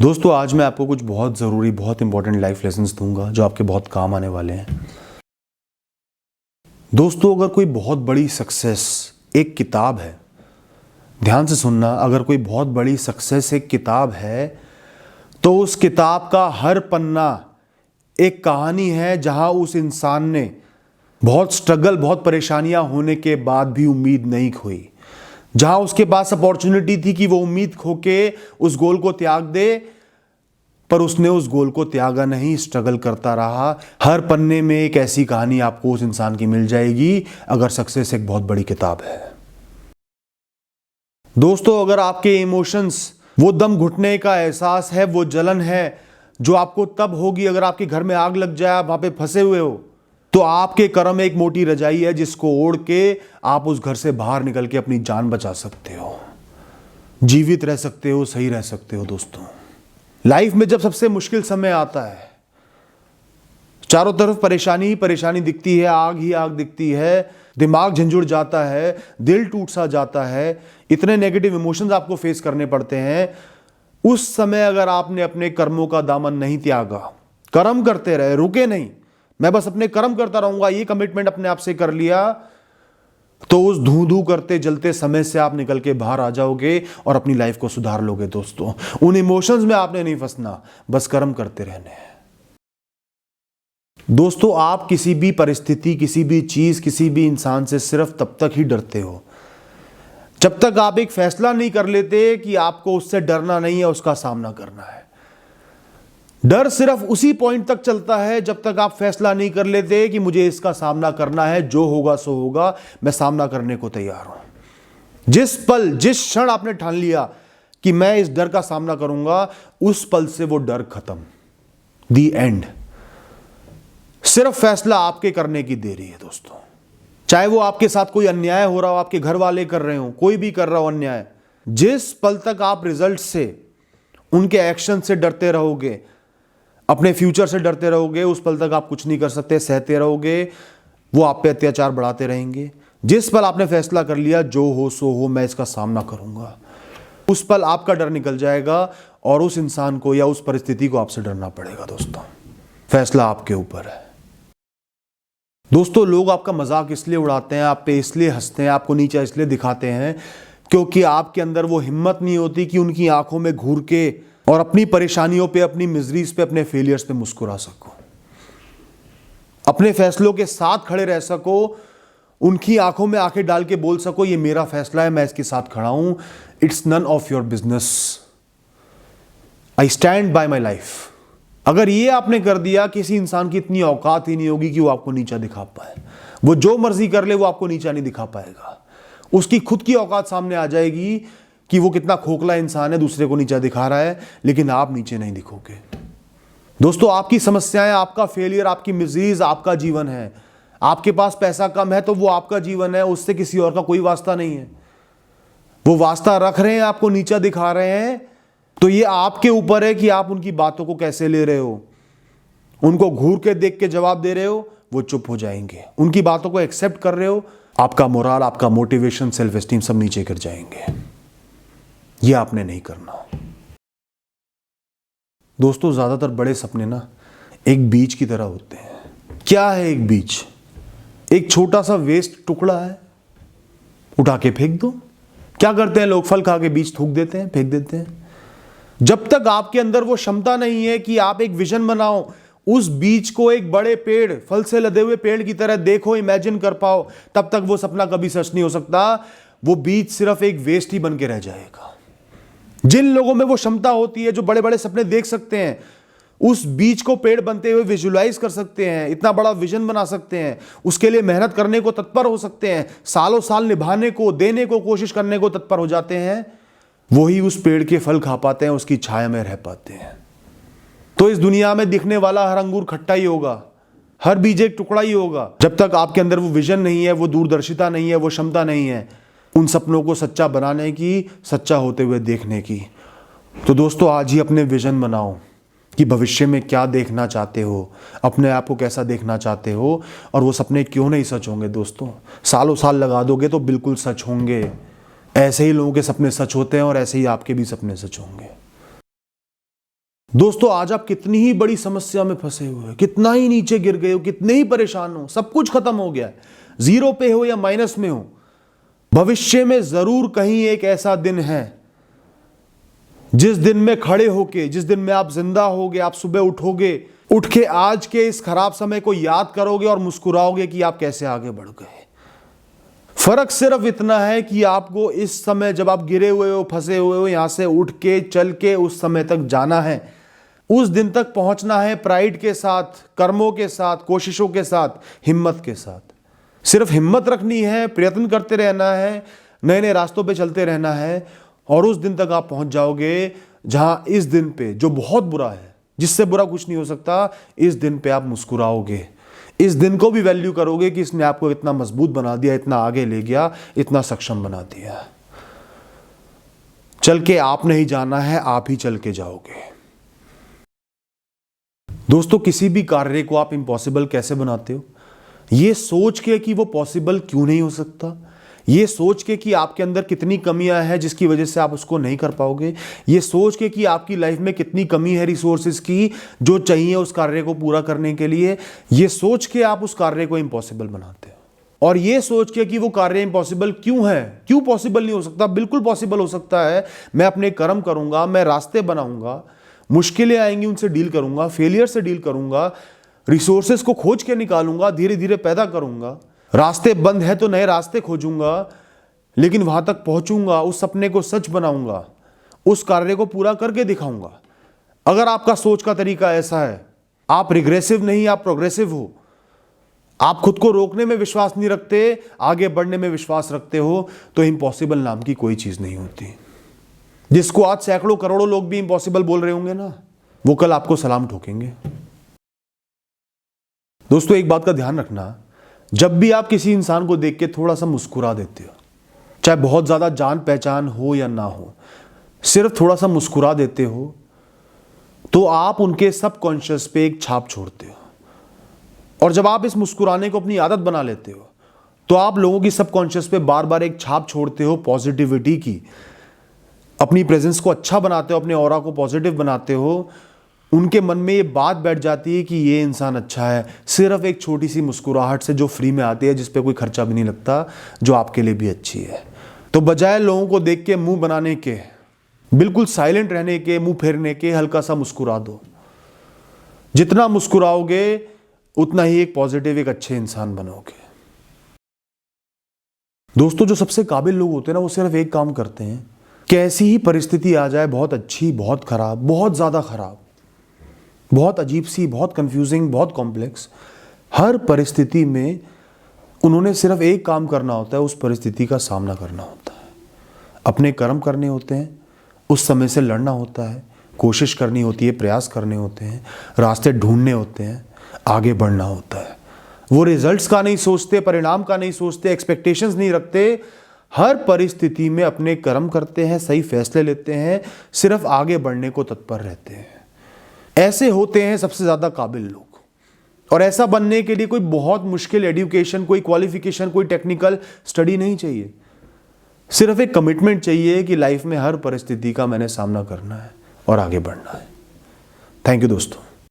दोस्तों आज मैं आपको कुछ बहुत ज़रूरी बहुत इंपॉर्टेंट लाइफ लेसन्स दूंगा जो आपके बहुत काम आने वाले हैं। दोस्तों अगर कोई बहुत बड़ी सक्सेस एक किताब है, ध्यान से सुनना, अगर कोई बहुत बड़ी सक्सेस एक किताब है तो उस किताब का हर पन्ना एक कहानी है जहां उस इंसान ने बहुत स्ट्रगल, बहुत परेशानियां होने के बाद भी उम्मीद नहीं खोई, जहां उसके पास अपॉर्चुनिटी थी कि वो उम्मीद खो के उस गोल को त्याग दे, पर उसने उस गोल को त्यागा नहीं, स्ट्रगल करता रहा। हर पन्ने में एक ऐसी कहानी आपको उस इंसान की मिल जाएगी अगर सक्सेस एक बहुत बड़ी किताब है। दोस्तों अगर आपके इमोशंस, वो दम घुटने का एहसास है, वो जलन है जो आपको तब होगी अगर आपके घर में आग लग जाए, आप वहां पे फंसे हुए हो, तो आपके कर्म एक मोटी रजाई है जिसको ओढ़ के आप उस घर से बाहर निकल के अपनी जान बचा सकते हो, जीवित रह सकते हो, सही रह सकते हो। दोस्तों लाइफ में जब सबसे मुश्किल समय आता है, चारों तरफ परेशानी ही परेशानी दिखती है, आग ही आग दिखती है, दिमाग झंझुड़ जाता है, दिल टूट सा जाता है, इतने नेगेटिव इमोशंस आपको फेस करने पड़ते हैं, उस समय अगर आपने अपने कर्मों का दामन नहीं त्यागा, कर्म करते रहे, रुके नहीं, मैं बस अपने कर्म करता रहूंगा, ये कमिटमेंट अपने आप से कर लिया, तो उस धू धू करते जलते समय से आप निकल के बाहर आ जाओगे और अपनी लाइफ को सुधार लोगे। दोस्तों उन इमोशंस में आपने नहीं फंसना, बस कर्म करते रहने हैं। दोस्तों आप किसी भी परिस्थिति, किसी भी चीज, किसी भी इंसान से सिर्फ तब तक ही डरते हो जब तक आप एक फैसला नहीं कर लेते कि आपको उससे डरना नहीं है, उसका सामना करना है। डर सिर्फ उसी पॉइंट तक चलता है जब तक आप फैसला नहीं कर लेते कि मुझे इसका सामना करना है, जो होगा सो होगा, मैं सामना करने को तैयार हूं। जिस पल, जिस क्षण आपने ठान लिया कि मैं इस डर का सामना करूंगा, उस पल से वो डर खत्म, दी एंड। सिर्फ फैसला आपके करने की देरी है। दोस्तों चाहे वो आपके साथ कोई अन्याय हो रहा हो, आपके घर वाले कर रहे हो, कोई भी कर रहा हो अन्याय, जिस पल तक आप रिजल्ट से, उनके एक्शन से डरते रहोगे, अपने फ्यूचर से डरते रहोगे, उस पल तक आप कुछ नहीं कर सकते, सहते रहोगे, वो आप पे अत्याचार बढ़ाते रहेंगे। जिस पल आपने फैसला कर लिया जो हो सो हो, मैं इसका सामना करूंगा, उस पल आपका डर निकल जाएगा और उस इंसान को या उस परिस्थिति को आपसे डरना पड़ेगा। दोस्तों फैसला आपके ऊपर है। दोस्तों लोग आपका मजाक इसलिए उड़ाते हैं, आप पे इसलिए हंसते हैं, आपको नीचा इसलिए दिखाते हैं क्योंकि आपके अंदर वो हिम्मत नहीं होती कि उनकी आंखों में घूर के और अपनी परेशानियों पे, अपनी मिजरीज पे, अपने फेलियर्स पे मुस्कुरा सको, अपने फैसलों के साथ खड़े रह सको, उनकी आंखों में आंखें डाल के बोल सको ये मेरा फैसला है, मैं इसके साथ खड़ा हूं, it's none of your business, I stand by my life. अगर ये आपने कर दिया, किसी इंसान की इतनी औकात ही नहीं होगी कि वो आपको नीचा दिखा पाए। वो जो मर्जी कर ले, वो आपको नीचा नहीं दिखा पाएगा। उसकी खुद की औकात सामने आ जाएगी कि वो कितना खोखला इंसान है, दूसरे को नीचा दिखा रहा है, लेकिन आप नीचे नहीं दिखोगे। दोस्तों आपकी समस्याएं, आपका फेलियर, आपकी मिजरीज आपका जीवन है। आपके पास पैसा कम है तो वो आपका जीवन है, उससे किसी और का कोई वास्ता नहीं है। वो वास्ता रख रहे हैं, आपको नीचा दिखा रहे हैं, तो ये आपके ऊपर है कि आप उनकी बातों को कैसे ले रहे हो। उनको घूर के देख के जवाब दे रहे हो, वो चुप हो जाएंगे। उनकी बातों को एक्सेप्ट कर रहे हो, आपका मोराल, आपका मोटिवेशन, सेल्फ एस्टीम सब नीचे गिर जाएंगे। ये आपने नहीं करना। दोस्तों ज्यादातर बड़े सपने ना एक बीज की तरह होते हैं। क्या है एक बीज? एक छोटा सा वेस्ट टुकड़ा है, उठा के फेंक दो। क्या करते हैं लोग? फल खा के बीज थूक देते हैं, फेंक देते हैं। जब तक आपके अंदर वो क्षमता नहीं है कि आप एक विजन बनाओ, उस बीज को एक बड़े पेड़, फल से लदे हुए पेड़ की तरह देखो, इमेजिन कर पाओ, तब तक वो सपना कभी सच नहीं हो सकता। वो बीज सिर्फ एक वेस्ट ही बन के रह जाएगा। जिन लोगों में वो क्षमता होती है, जो बड़े बड़े सपने देख सकते हैं, उस बीज को पेड़ बनते हुए विजुलाइज कर सकते हैं, इतना बड़ा विजन बना सकते हैं, उसके लिए मेहनत करने को तत्पर हो सकते हैं, सालों साल निभाने को, देने को, कोशिश करने को तत्पर हो जाते हैं, वही उस पेड़ के फल खा पाते हैं, उसकी छाया में रह पाते हैं। तो इस दुनिया में दिखने वाला हर अंगूर खट्टा ही होगा, हर बीज एक टुकड़ा ही होगा। जब तक आपके अंदर वो विजन नहीं है, वो दूरदर्शिता नहीं है, वो क्षमता नहीं है उन सपनों को सच्चा बनाने की, सच्चा होते हुए देखने की। तो दोस्तों आज ही अपने विजन बनाओ कि भविष्य में क्या देखना चाहते हो, अपने आप को कैसा देखना चाहते हो, और वो सपने क्यों नहीं सच होंगे। दोस्तों सालों साल लगा दोगे तो बिल्कुल सच होंगे। ऐसे ही लोगों के सपने सच होते हैं और ऐसे ही आपके भी सपने सच होंगे। दोस्तों आज आप कितनी ही बड़ी समस्या में फंसे हुए हो, कितना ही नीचे गिर गए हो, कितने ही परेशान हो, सब कुछ खत्म हो गया है, जीरो पे हो या माइनस में हो, भविष्य में जरूर कहीं एक ऐसा दिन है जिस दिन में खड़े होके, जिस दिन में आप जिंदा होगे, आप सुबह उठोगे, उठ के आज के इस खराब समय को याद करोगे और मुस्कुराओगे कि आप कैसे आगे बढ़ गए। फर्क सिर्फ इतना है कि आपको इस समय जब आप गिरे हुए हो, फंसे हुए हो, यहां से उठ के चल के उस समय तक जाना है, उस दिन तक पहुंचना है प्राइड के साथ, कर्मों के साथ, कोशिशों के साथ, हिम्मत के साथ। सिर्फ हिम्मत रखनी है, प्रयत्न करते रहना है, नए नए रास्तों पे चलते रहना है और उस दिन तक आप पहुंच जाओगे जहां इस दिन पे जो बहुत बुरा है, जिससे बुरा कुछ नहीं हो सकता, इस दिन पे आप मुस्कुराओगे, इस दिन को भी वैल्यू करोगे कि इसने आपको इतना मजबूत बना दिया, इतना आगे ले गया, इतना सक्षम बना दिया। चल के आपने ही जाना है, आप ही चल के जाओगे। दोस्तों किसी भी कार्य को आप इम्पॉसिबल कैसे बनाते हो? ये सोच के कि वो पॉसिबल क्यों नहीं हो सकता, ये सोच के कि आपके अंदर कितनी कमियां हैं जिसकी वजह से आप उसको नहीं कर पाओगे, ये सोच के कि आपकी लाइफ में कितनी कमी है रिसोर्सेज की जो चाहिए उस कार्य को पूरा करने के लिए, ये सोच के आप उस कार्य को इम्पॉसिबल बनाते हो। और ये सोच के कि वो कार्य इम्पॉसिबल क्यों है, क्यों पॉसिबल नहीं हो सकता, बिल्कुल पॉसिबल हो सकता है। मैं अपने कर्म करूंगा, मैं रास्ते बनाऊंगा, मुश्किलें आएंगी उनसे डील करूंगा, फेलियर से डील करूंगा, रिसोर्सेज को खोज के निकालूंगा, धीरे धीरे पैदा करूंगा, रास्ते बंद है तो नए रास्ते खोजूंगा, लेकिन वहां तक पहुंचूंगा, उस सपने को सच बनाऊंगा, उस कार्य को पूरा करके दिखाऊंगा। अगर आपका सोच का तरीका ऐसा है, आप रिग्रेसिव नहीं, आप प्रोग्रेसिव हो, आप खुद को रोकने में विश्वास नहीं रखते, आगे बढ़ने में विश्वास रखते हो, तो इम्पॉसिबल नाम की कोई चीज नहीं होती। जिसको आज सैकड़ों करोड़ों लोग भी इम्पॉसिबल बोल रहे होंगे ना, वो कल आपको सलाम ठोकेंगे। दोस्तों एक बात का ध्यान रखना, जब भी आप किसी इंसान को देख के थोड़ा सा मुस्कुरा देते हो, चाहे बहुत ज्यादा जान पहचान हो या ना हो, सिर्फ थोड़ा सा मुस्कुरा देते हो, तो आप उनके सबकॉन्शियस पे एक छाप छोड़ते हो। और जब आप इस मुस्कुराने को अपनी आदत बना लेते हो, तो आप लोगों की सबकॉन्शियस पे बार बार एक छाप छोड़ते हो पॉजिटिविटी की, अपनी प्रेजेंस को अच्छा बनाते हो, अपने ऑरा को पॉजिटिव बनाते हो। उनके मन में ये बात बैठ जाती है कि ये इंसान अच्छा है, सिर्फ एक छोटी सी मुस्कुराहट से जो फ्री में आती है, जिस पे कोई खर्चा भी नहीं लगता, जो आपके लिए भी अच्छी है। तो बजाय लोगों को देख के मुंह बनाने के, बिल्कुल साइलेंट रहने के, मुंह फेरने के, हल्का सा मुस्कुरा दो। जितना मुस्कुराओगे उतना ही एक पॉजिटिव, एक अच्छे इंसान बनोगे। दोस्तों जो सबसे काबिल लोग होते हैं ना, वो सिर्फ एक काम करते हैं, कैसी ही परिस्थिति आ जाए, बहुत अच्छी, बहुत खराब, बहुत ज्यादा खराब, बहुत अजीब सी, बहुत कंफ्यूजिंग, बहुत कॉम्प्लेक्स, हर परिस्थिति में उन्होंने सिर्फ एक काम करना होता है, उस परिस्थिति का सामना करना होता है, अपने कर्म करने होते हैं, उस समय से लड़ना होता है, कोशिश करनी होती है, प्रयास करने होते हैं, रास्ते ढूंढने होते हैं, आगे बढ़ना होता है। वो रिजल्ट्स का नहीं सोचते, परिणाम का नहीं सोचते, एक्सपेक्टेशंस नहीं रखते, हर परिस्थिति में अपने कर्म करते हैं, सही फैसले लेते हैं, सिर्फ आगे बढ़ने को तत्पर रहते हैं। ऐसे होते हैं सबसे ज्यादा काबिल लोग। और ऐसा बनने के लिए कोई बहुत मुश्किल एजुकेशन, कोई क्वालिफिकेशन, कोई टेक्निकल स्टडी नहीं चाहिए, सिर्फ एक कमिटमेंट चाहिए कि लाइफ में हर परिस्थिति का मैंने सामना करना है और आगे बढ़ना है। थैंक यू दोस्तों।